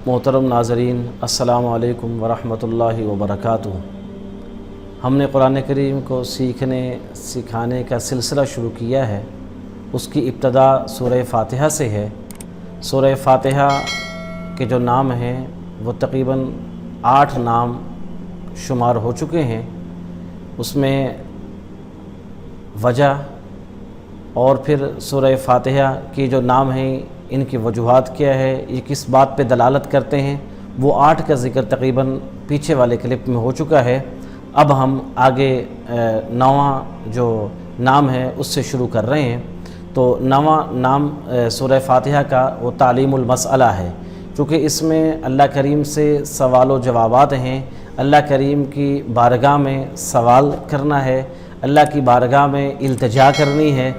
محترم ناظرین، السلام علیکم ورحمۃ اللہ وبرکاتہ۔ ہم نے قرآن کریم کو سکھانے کا سلسلہ شروع کیا ہے۔ اس کی ابتدا سورہ فاتحہ سے ہے۔ سورہ فاتحہ کے جو نام ہیں وہ تقریباً 8 نام شمار ہو چکے ہیں۔ اس میں وجہ اور پھر سورہ فاتحہ کی جو نام ہیں ان کی وجوہات کیا ہے، یہ کس بات پہ دلالت کرتے ہیں، وہ 8 کا ذکر تقریباً پیچھے والے کلپ میں ہو چکا ہے۔ اب ہم آگے 9واں جو نام ہے اس سے شروع کر رہے ہیں۔ تو 9واں نام سورہ فاتحہ کا وہ تعلیم المسئلہ ہے، چونکہ اس میں اللہ کریم سے سوال و جوابات ہیں۔ اللہ کریم کی بارگاہ میں سوال کرنا ہے، اللہ کی بارگاہ میں التجا کرنی ہے۔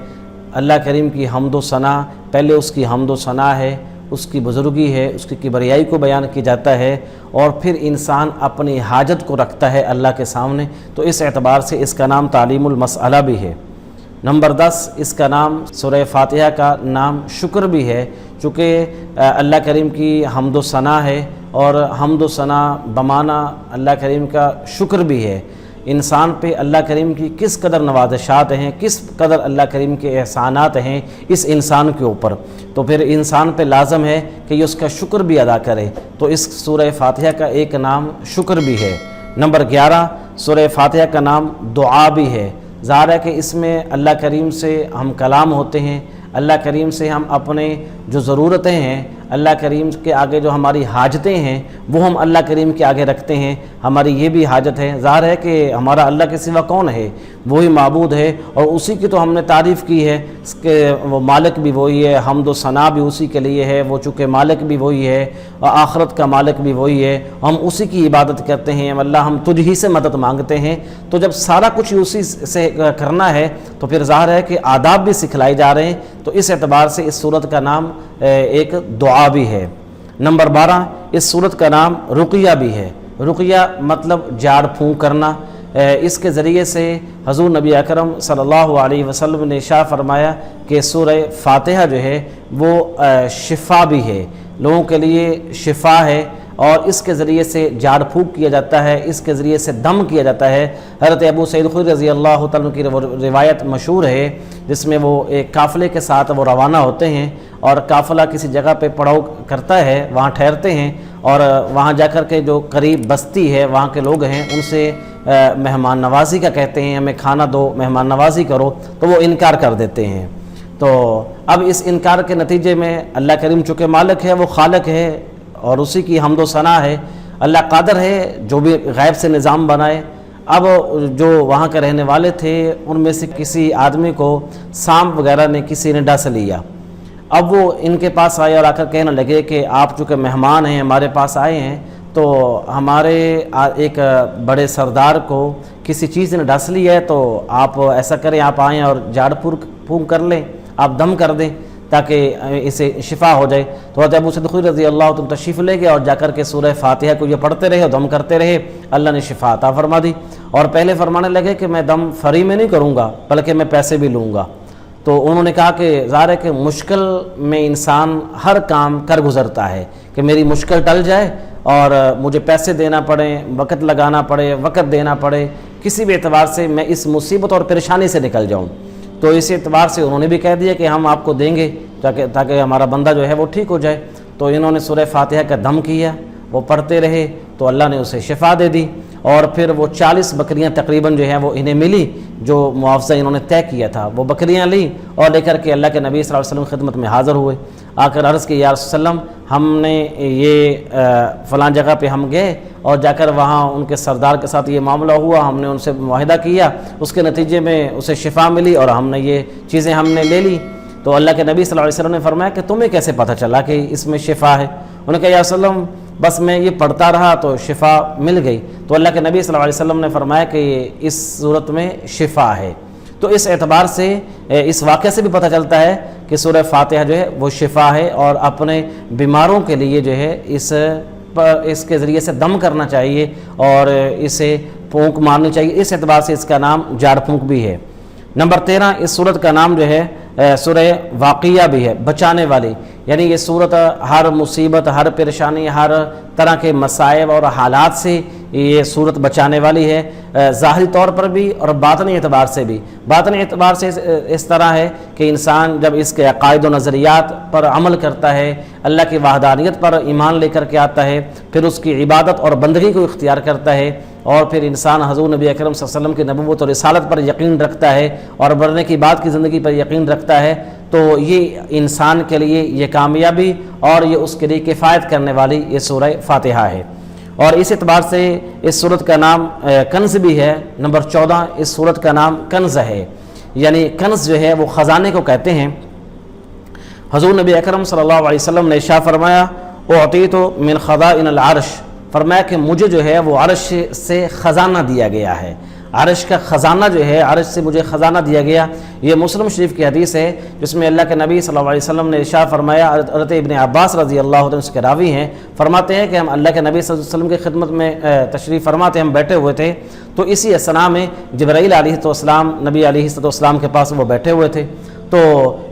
اللہ کریم کی حمد و ثنا، پہلے اس کی حمد و ثنا ہے، اس کی بزرگی ہے، اس کی کبریائی کو بیان کی جاتا ہے، اور پھر انسان اپنی حاجت کو رکھتا ہے اللہ کے سامنے۔ تو اس اعتبار سے اس کا نام تعلیم المسئلہ بھی ہے۔ نمبر 10، اس کا نام سورہ فاتحہ کا نام شکر بھی ہے، چونکہ اللہ کریم کی حمد و ثنا ہے، اور حمد و ثنا بمانہ اللہ کریم کا شکر بھی ہے۔ انسان پہ اللہ کریم کی کس قدر نوازشات ہیں، کس قدر اللہ کریم کے احسانات ہیں اس انسان کے اوپر، تو پھر انسان پہ لازم ہے کہ یہ اس کا شکر بھی ادا کرے۔ تو اس سورہ فاتحہ کا ایک نام شکر بھی ہے۔ نمبر 11، سورہ فاتحہ کا نام دعا بھی ہے۔ ظاہر ہے کہ اس میں اللہ کریم سے ہم کلام ہوتے ہیں، اللہ کریم سے ہم اپنے جو ضرورتیں ہیں، اللہ کریم کے آگے جو ہماری حاجتیں ہیں وہ ہم اللہ کریم کے آگے رکھتے ہیں۔ ہماری یہ بھی حاجت ہے، ظاہر ہے کہ ہمارا اللہ کے سوا کون ہے، وہی معبود ہے، اور اسی کی تو ہم نے تعریف کی ہے کہ وہ مالک بھی وہی ہے، حمد و ثنا بھی اسی کے لیے ہے، وہ چونکہ مالک بھی وہی ہے اور آخرت کا مالک بھی وہی ہے، ہم اسی کی عبادت کرتے ہیں۔ اللہ ہم تجھ ہی سے مدد مانگتے ہیں۔ تو جب سارا کچھ اسی سے کرنا ہے تو پھر ظاہر ہے کہ آداب بھی سکھلائے جا رہے ہیں۔ تو اس اعتبار سے اس سورت کا نام ایک دعا بھی ہے۔ نمبر 12، اس سورت کا نام رقیہ بھی ہے۔ رقیہ مطلب جھاڑ پھونک کرنا۔ اس کے ذریعے سے حضور نبی اکرم صلی اللہ علیہ وسلم نے ارشاد فرمایا کہ سورہ فاتحہ جو ہے وہ شفا بھی ہے، لوگوں کے لیے شفا ہے، اور اس کے ذریعے سے جھاڑ پھونک کیا جاتا ہے، اس کے ذریعے سے دم کیا جاتا ہے۔ حضرت ابو سعید خدری رضی اللہ تعالیٰ کی روایت مشہور ہے، جس میں وہ ایک قافلے کے ساتھ وہ روانہ ہوتے ہیں، اور قافلہ کسی جگہ پہ پڑاؤ کرتا ہے، وہاں ٹھہرتے ہیں، اور وہاں جا کر کے جو قریب بستی ہے وہاں کے لوگ ہیں ان سے مہمان نوازی کا کہتے ہیں، ہمیں کھانا دو، مہمان نوازی کرو، تو وہ انکار کر دیتے ہیں۔ تو اب اس انکار کے نتیجے میں اللہ کریم چونکہ مالک ہے، وہ خالق ہے، اور اسی کی حمد و ثنا ہے، اللہ قادر ہے جو بھی غیب سے نظام بنائے۔ اب جو وہاں کے رہنے والے تھے ان میں سے کسی آدمی کو سانپ وغیرہ نے کسی نے ڈس لیا۔ اب وہ ان کے پاس آئے اور آ کر کہنے لگے کہ آپ چونکہ مہمان ہیں، ہمارے پاس آئے ہیں، تو ہمارے ایک بڑے سردار کو کسی چیز نے ڈس لیا ہے، تو آپ ایسا کریں، آپ آئیں اور جھاڑ پھونک کر لیں، آپ دم کر دیں تاکہ اسے شفا ہو جائے۔ تو حضرت ابو سعید خدری رضی اللہ عنہ تشریف لے گئے اور جا کر کے سورہ فاتحہ کو یہ پڑھتے رہے اور دم کرتے رہے، اللہ نے شفا عطا فرما دی۔ اور پہلے فرمانے لگے کہ میں دم فری میں نہیں کروں گا بلکہ میں پیسے بھی لوں گا۔ تو انہوں نے کہا کہ ظاہر ہے کہ مشکل میں انسان ہر کام کر گزرتا ہے کہ میری مشکل ٹل جائے اور مجھے پیسے دینا پڑے، وقت لگانا پڑے، وقت دینا پڑے، کسی بھی اعتبار سے میں اس مصیبت اور پریشانی سے نکل جاؤں۔ تو اس اعتبار سے انہوں نے بھی کہہ دیا کہ ہم آپ کو دیں گے تاکہ ہمارا بندہ جو ہے وہ ٹھیک ہو جائے۔ تو انہوں نے سورہ فاتحہ کا دم کیا، وہ پڑھتے رہے، تو اللہ نے اسے شفا دے دی، اور پھر وہ 40 بکریاں تقریباً جو ہیں وہ انہیں ملی، جو معاوضہ انہوں نے طے کیا تھا، وہ بکریاں لیں اور لے کر کے اللہ کے نبی صلی اللہ علیہ وسلم خدمت میں حاضر ہوئے۔ آ کر عرض کی، یا رسول اللہ، ہم نے یہ فلاں جگہ پہ ہم گئے اور جا کر وہاں ان کے سردار کے ساتھ یہ معاملہ ہوا، ہم نے ان سے معاہدہ کیا، اس کے نتیجے میں اسے شفا ملی اور ہم نے یہ چیزیں ہم نے لے لی۔ تو اللہ کے نبی صلی اللہ علیہ وسلم نے فرمایا کہ تمہیں کیسے پتہ چلا کہ اس میں شفا ہے؟ انہوں نے کہا، یا رسول اللہ، بس میں یہ پڑھتا رہا تو شفا مل گئی۔ تو اللہ کے نبی صلی اللہ علیہ وسلم نے فرمایا کہ اس صورت میں شفا ہے۔ تو اس اعتبار سے اس واقعے سے بھی پتہ چلتا ہے کہ سورہ فاتحہ جو ہے وہ شفا ہے، اور اپنے بیماروں کے لیے جو ہے اس کے ذریعے سے دم کرنا چاہیے اور اسے پھونک مارنی چاہیے۔ اس اعتبار سے اس کا نام جھاڑ پھونک بھی ہے۔ نمبر 13، اس سورت کا نام جو ہے سورہ واقعہ بھی ہے، بچانے والی، یعنی یہ صورت ہر مصیبت، ہر پریشانی، ہر طرح کے مصائب اور حالات سے یہ صورت بچانے والی ہے، ظاہری طور پر بھی اور باطنی اعتبار سے بھی۔ باطنی اعتبار سے اس طرح ہے کہ انسان جب اس کے عقائد و نظریات پر عمل کرتا ہے، اللہ کی وحدانیت پر ایمان لے کر کے آتا ہے، پھر اس کی عبادت اور بندگی کو اختیار کرتا ہے، اور پھر انسان حضور نبی اکرم صلی اللہ علیہ وسلم کی نبوت اور رسالت پر یقین رکھتا ہے اور مرنے کی بعد کی زندگی پر یقین رکھتا ہے، تو یہ انسان کے لیے یہ کامیابی اور یہ اس کے لیے کفایت کرنے والی یہ سورہ فاتحہ ہے۔ اور اس اعتبار سے اس سورت کا نام کنز بھی ہے۔ نمبر 14، اس سورت کا نام کنز ہے، یعنی کنز جو ہے وہ خزانے کو کہتے ہیں۔ حضور نبی اکرم صلی اللہ علیہ وسلم نے ارشاد فرمایا اعطیت من خزائن العرش، فرمایا کہ مجھے جو ہے وہ عرش سے خزانہ دیا گیا ہے، عرش کا خزانہ جو ہے، عرش سے مجھے خزانہ دیا گیا۔ یہ مسلم شریف کی حدیث ہے جس میں اللہ کے نبی صلی اللہ علیہ وسلم نے ارشاد فرمایا، حضرت ابن عباس رضی اللہ عنہ اس کے راوی ہیں، فرماتے ہیں کہ ہم اللہ کے نبی صلی اللہ علیہ وسلم کی خدمت میں تشریف فرماتے ہم بیٹھے ہوئے تھے، تو اسی اثناء میں جبرائیل علیہ السلام نبی علیہ السلام کے پاس وہ بیٹھے ہوئے تھے، تو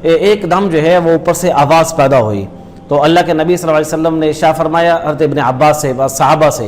ایک دم جو ہے وہ اوپر سے آواز پیدا ہوئی، تو اللہ کے نبی صلی اللہ علیہ وسلم نے ارشاد فرمایا حضرت ابن عباس سے، صحابہ سے،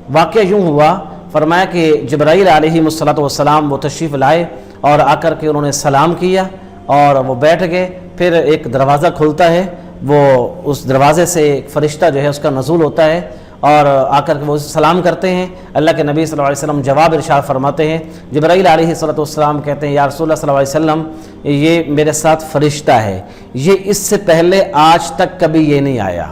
واقعہ یوں ہوا، فرمایا کہ جبرائیل علیہ السلام وہ تشریف لائے اور آ کر کے انہوں نے سلام کیا اور وہ بیٹھ گئے، پھر ایک دروازہ کھلتا ہے، وہ اس دروازے سے ایک فرشتہ جو ہے اس کا نزول ہوتا ہے اور آ کر کے وہ سلام کرتے ہیں۔ اللہ کے نبی صلی اللہ علیہ وسلم جواب ارشاد فرماتے ہیں، جبرائیل علیہ السلام کہتے ہیں یا رسول اللہ صلی اللہ علیہ وسلم یہ میرے ساتھ فرشتہ ہے، یہ اس سے پہلے آج تک کبھی یہ نہیں آیا،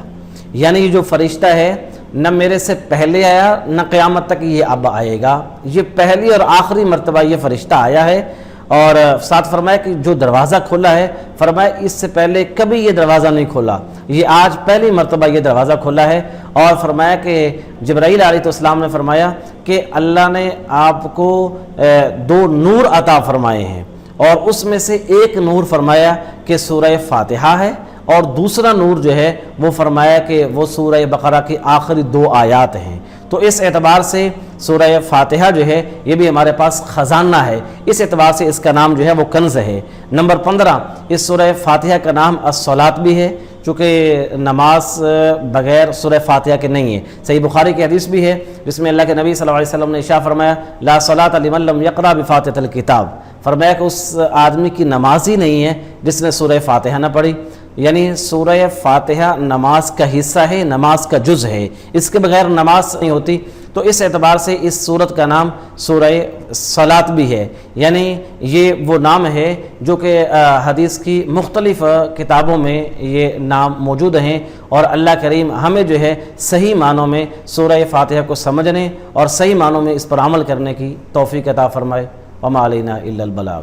یعنی یہ جو فرشتہ ہے نہ میرے سے پہلے آیا نہ قیامت تک یہ اب آئے گا، یہ پہلی اور آخری مرتبہ یہ فرشتہ آیا ہے۔ اور ساتھ فرمایا کہ جو دروازہ کھلا ہے، فرمایا اس سے پہلے کبھی یہ دروازہ نہیں کھلا، یہ آج پہلی مرتبہ یہ دروازہ کھلا ہے۔ اور فرمایا کہ جبرائیل علیہ السلام نے فرمایا کہ اللہ نے آپ کو 2 نور عطا فرمائے ہیں، اور اس میں سے ایک نور فرمایا کہ سورہ فاتحہ ہے، اور دوسرا نور جو ہے وہ فرمایا کہ وہ سورہ بقرہ کی آخری 2 آیات ہیں۔ تو اس اعتبار سے سورہ فاتحہ جو ہے یہ بھی ہمارے پاس خزانہ ہے، اس اعتبار سے اس کا نام جو ہے وہ کنز ہے۔ نمبر 15، اس سورہ فاتحہ کا نام الصلاۃ بھی ہے، چونکہ نماز بغیر سورہ فاتحہ کے نہیں ہے۔ صحیح بخاری کی حدیث بھی ہے جس میں اللہ کے نبی صلی اللہ علیہ وسلم نے ارشاد فرمایا لا صلاۃ لمن لم یقرأ بفاتحۃ الکتاب، فرمایا کہ اس آدمی کی نماز ہی نہیں ہے جس نے سورہ فاتحہ نہ پڑھی، یعنی سورہ فاتحہ نماز کا حصہ ہے، نماز کا جز ہے، اس کے بغیر نماز نہیں ہوتی۔ تو اس اعتبار سے اس سورت کا نام سورہ صلاۃ بھی ہے، یعنی یہ وہ نام ہے جو کہ حدیث کی مختلف کتابوں میں یہ نام موجود ہیں، اور اللہ کریم ہمیں جو ہے صحیح معنوں میں سورہ فاتحہ کو سمجھنے اور صحیح معنوں میں اس پر عمل کرنے کی توفیق عطا فرمائے۔ وما علینا الا البلاغ۔